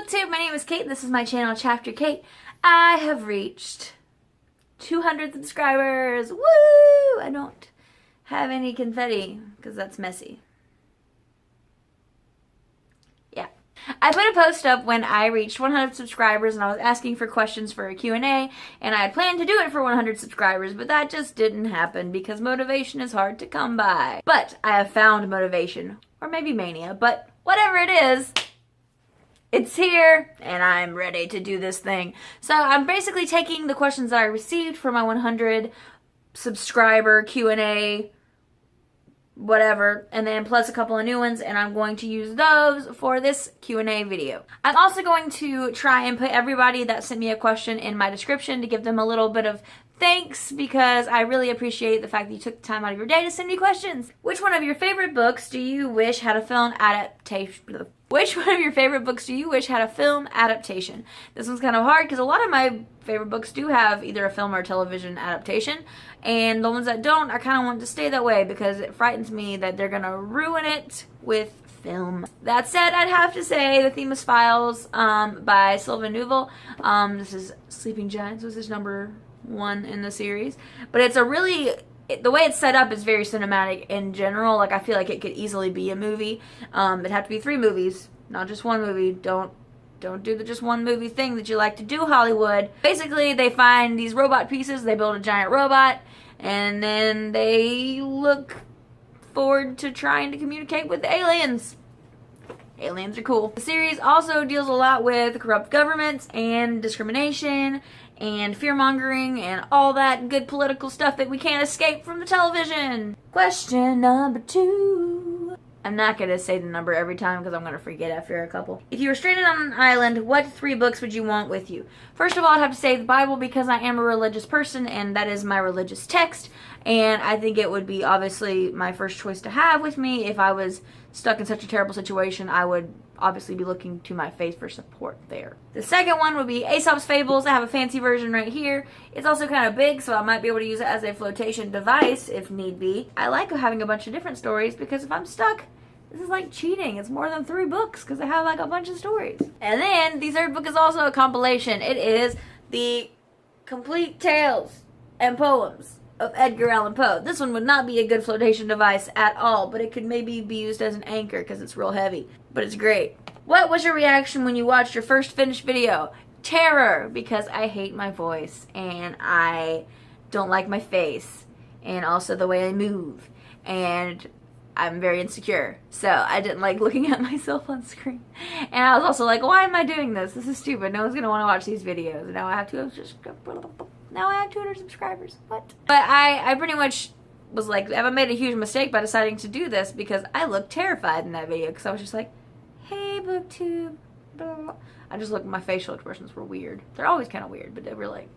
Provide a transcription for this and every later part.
BookTube, my name is Kate and this is my channel, Chapter Kate. I have reached 200 subscribers. Woo! I don't have any confetti because that's messy. Yeah. I put a post up when I reached 100 subscribers and I was asking for questions for a Q&A, and I had planned to do it for 100 subscribers, but that just didn't happen because motivation is hard to come by. But I have found motivation, or maybe mania, but whatever it is, it's here, and I'm ready to do this thing. So I'm basically taking the questions that I received for my 100 subscriber Q&A, whatever, and then plus a couple of new ones, and I'm going to use those for this Q&A video. I'm also going to try and put everybody that sent me a question in my description to give them a little bit of thanks, because I really appreciate the fact that you took the time out of your day to send me questions. Which one of your favorite books do you wish had a film adaptation? Which one of your favorite books do you wish had a film adaptation? This one's kind of hard because a lot of my favorite books do have either a film or a television adaptation, and the ones that don't, I kind of want to stay that way because it frightens me that they're gonna ruin it with film. That said, I'd have to say The Themis Files by Sylvain Neuvel. This is Sleeping Giants. This is number 1 in the series, but it's a really, the way it's set up is very cinematic in general. Like, I feel like it could easily be a movie. It'd have to be 3 movies, not just 1 movie. Don't do the just 1 movie thing that you like to do, Hollywood. Basically, they find these robot pieces, they build a giant robot, and then they look forward to trying to communicate with the aliens. Aliens are cool. The series also deals a lot with corrupt governments and discrimination and fear-mongering and all that good political stuff that we can't escape from the television. Question number 2. I'm not going to say the number every time because I'm going to forget after a couple. If you were stranded on an island, what 3 books would you want with you? First of all, I'd have to say the Bible because I am a religious person and that is my religious text. And I think it would be obviously my first choice to have with me. If I was stuck in such a terrible situation, I would obviously be looking to my faith for support there. The second one would be Aesop's Fables. I have a fancy version right here. It's also kind of big, so I might be able to use it as a flotation device if need be. I like having a bunch of different stories because if I'm stuck, this is like cheating. It's more than 3 books because I have like a bunch of stories. And then the third book is also a compilation. It is the complete tales and poems of Edgar Allan Poe. This one would not be a good flotation device at all, but it could maybe be used as an anchor because it's real heavy. But it's great. What was your reaction when you watched your first finished video? Terror, because I hate my voice and I don't like my face and also the way I move, and I'm very insecure, so I didn't like looking at myself on screen. And I was also like, why am I doing this? This is stupid. No one's gonna want to watch these videos. Now I have to now I have 200 subscribers. What? But I pretty much was like, I made a huge mistake by deciding to do this because I looked terrified in that video because I was just like, hey, BookTube, blah, blah, blah. I just looked, my facial expressions were weird. They're always kind of weird, but they were like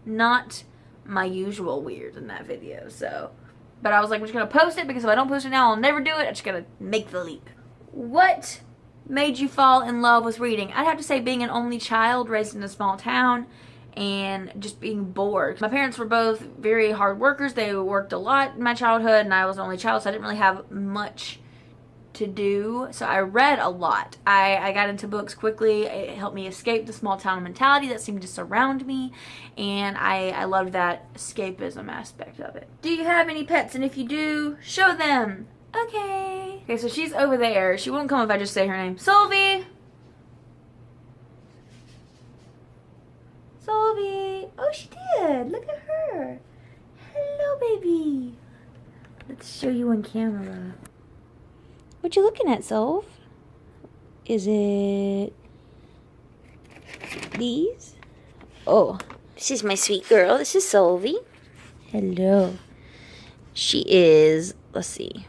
not my usual weird in that video. So, but I was like, I'm just gonna post it because if I don't post it now, I'll never do it. I'm just gonna make the leap. What made you fall in love with reading? I'd have to say being an only child raised in a small town and just being bored. My parents were both very hard workers. They worked a lot in my childhood, and I was an only child, so I didn't really have much to do. So I read a lot. I got into books quickly. It helped me escape the small town mentality that seemed to surround me, and I loved that escapism aspect of it. Do you have any pets? And if you do, show them. Okay. Okay, so she's over there. She won't come if I just say her name. Sylvie! Sylvie! Oh, she did! Look at her! Hello, baby! Let's show you on camera. What you looking at, Solve? Is it these? Oh, this is my sweet girl. This is Sylvie. Hello. She is, let's see,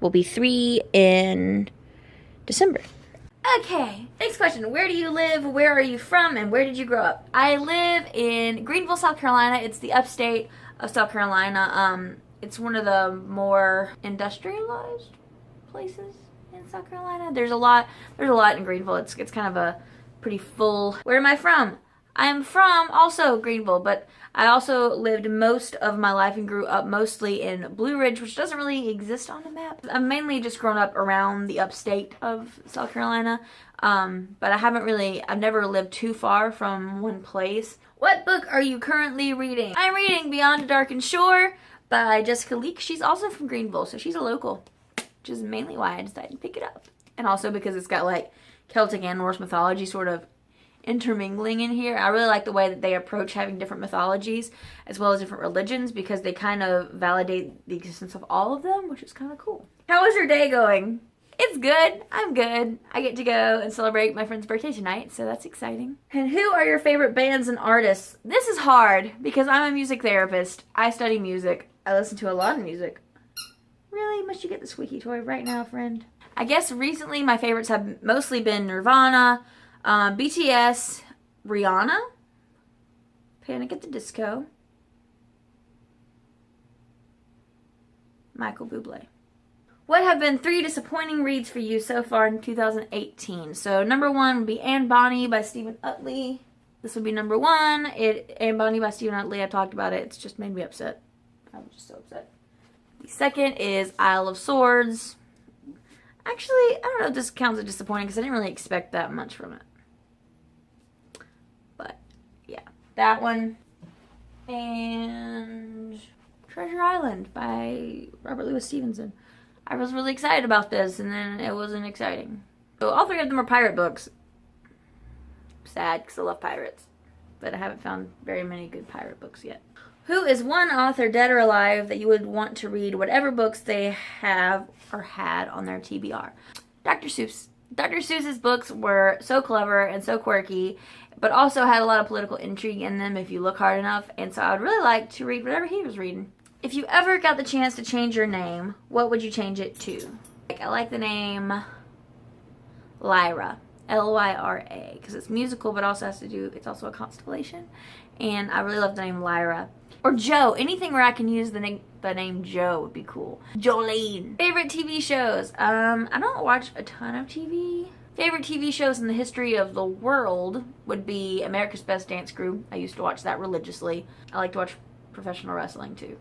will be 3 in December. Okay, next question. Where do you live? Where are you from? And where did you grow up? I live in Greenville, South Carolina. It's the upstate of South Carolina. It's one of the more industrialized places in South Carolina. There's a lot in Greenville. It's kind of a pretty full. Where am I from? I am from also Greenville, but I also lived most of my life and grew up mostly in Blue Ridge, which doesn't really exist on the map. I'm mainly just grown up around the upstate of South Carolina. But I've never lived too far from one place. What book are you currently reading? I'm reading Beyond a Darkened Shore by Jessica Leek. She's also from Greenville, so she's a local, which is mainly why I decided to pick it up. And also because it's got like Celtic and Norse mythology sort of intermingling in here. I really like the way that they approach having different mythologies as well as different religions, because they kind of validate the existence of all of them, which is kind of cool. How was your day going? It's good. I'm good. I get to go and celebrate my friend's birthday tonight, so that's exciting. And who are your favorite bands and artists? This is hard because I'm a music therapist. I study music. I listen to a lot of music. Really? Must you get the squeaky toy right now, friend? I guess recently my favorites have mostly been Nirvana, BTS, Rihanna, Panic at the Disco, Michael Bublé. What have been 3 disappointing reads for you so far in 2018? So number 1 would be Anne Bonny by Stephen Utley. This would be number 1. Anne Bonny by Stephen Utley. I talked about it. It's just made me upset. I'm just so upset. The second is Isle of Swords. Actually, I don't know if this counts as disappointing because I didn't really expect that much from it. But yeah, that one. And Treasure Island by Robert Louis Stevenson. I was really excited about this, and then it wasn't exciting. So all 3 of them are pirate books. Sad, because I love pirates. But I haven't found very many good pirate books yet. Who is one author, dead or alive, that you would want to read whatever books they have or had on their TBR? Dr. Seuss. Dr. Seuss's books were so clever and so quirky, but also had a lot of political intrigue in them if you look hard enough, and so I would really like to read whatever he was reading. If you ever got the chance to change your name, what would you change it to? I like the name Lyra, Lyra, because it's musical, but also it's also a constellation, and I really love the name Lyra. Or Joe, anything where I can use the name Joe would be cool. Jolene. Favorite TV shows? I don't watch a ton of TV. Favorite TV shows in the history of the world would be America's Best Dance Crew. I used to watch that religiously. I like to watch professional wrestling too.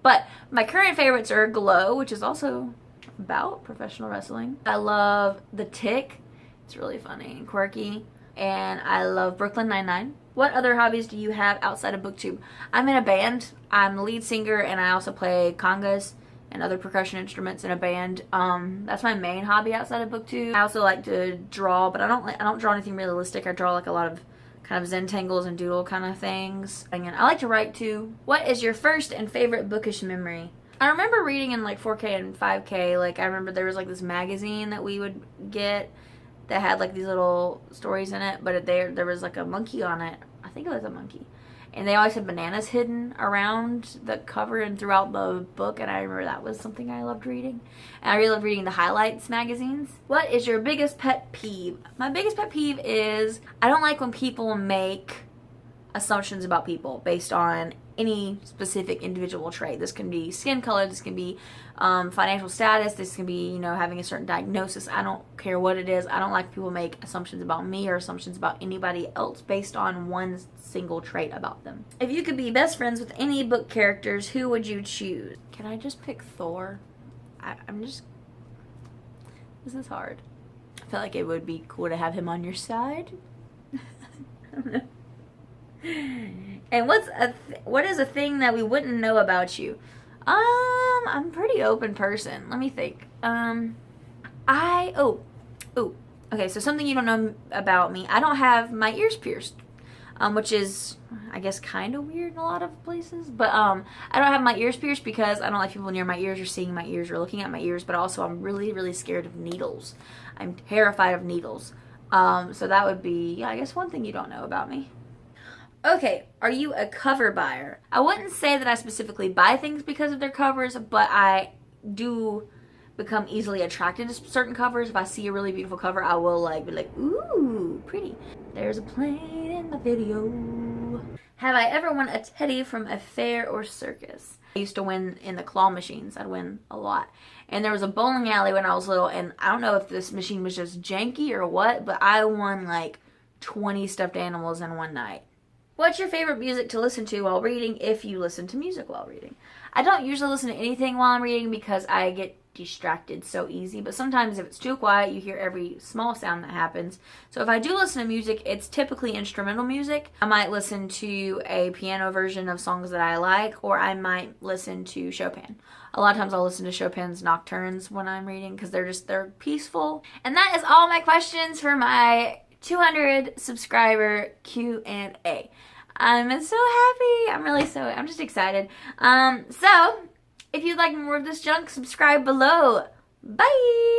But my current favorites are Glow, which is also about professional wrestling. I love The Tick. It's really funny and quirky. And I love Brooklyn Nine-Nine. What other hobbies do you have outside of BookTube? I'm in a band. I'm the lead singer, and I also play congas and other percussion instruments in a band. That's my main hobby outside of BookTube. I also like to draw, but I don't draw anything realistic. I draw like a lot of kind of Zentangles and doodle kind of things. And I like to write too. What is your first and favorite Bookish memory? I remember reading in like 4K and 5K. Like I remember there was like this magazine that we would get that had like these little stories in it, but there was like a monkey on it. I think it was a monkey. And they always had bananas hidden around the cover and throughout the book, and I remember that was something I loved reading. And I really loved reading the highlights magazines. What is your biggest pet peeve? My biggest pet peeve is I don't like when people make assumptions about people based on any specific individual trait. This can be skin color, this can be financial status, this can be, having a certain diagnosis. I don't care what it is. I don't like people make assumptions about me or assumptions about anybody else based on one single trait about them. If you could be best friends with any book characters, who would you choose? Can I just pick Thor? This is hard. I feel like it would be cool to have him on your side. I don't know. And what is a thing that we wouldn't know about you? I'm a pretty open person. Let me think. Okay, so something you don't know about me. I don't have my ears pierced, which is, I guess, kind of weird in a lot of places. But I don't have my ears pierced because I don't like people near my ears or seeing my ears or looking at my ears. But also, I'm really, really scared of needles. I'm terrified of needles. So that would be, I guess, one thing you don't know about me. Okay, are you a cover buyer? I wouldn't say that I specifically buy things because of their covers, but I do become easily attracted to certain covers. If I see a really beautiful cover, I will be like, ooh, pretty. There's a plane in the video. Have I ever won a teddy from a fair or circus? I used to win in the claw machines. I'd win a lot. And there was a bowling alley when I was little, and I don't know if this machine was just janky or what, but I won like 20 stuffed animals in one night. What's your favorite music to listen to while reading, if you listen to music while reading? I don't usually listen to anything while I'm reading because I get distracted so easy. But sometimes if it's too quiet, you hear every small sound that happens. So if I do listen to music, it's typically instrumental music. I might listen to a piano version of songs that I like, or I might listen to Chopin. A lot of times I'll listen to Chopin's nocturnes when I'm reading because they're peaceful. And that is all my questions for my 200 subscriber Q&A. I'm so happy. I'm just excited. So if you'd like more of this junk, subscribe below. Bye!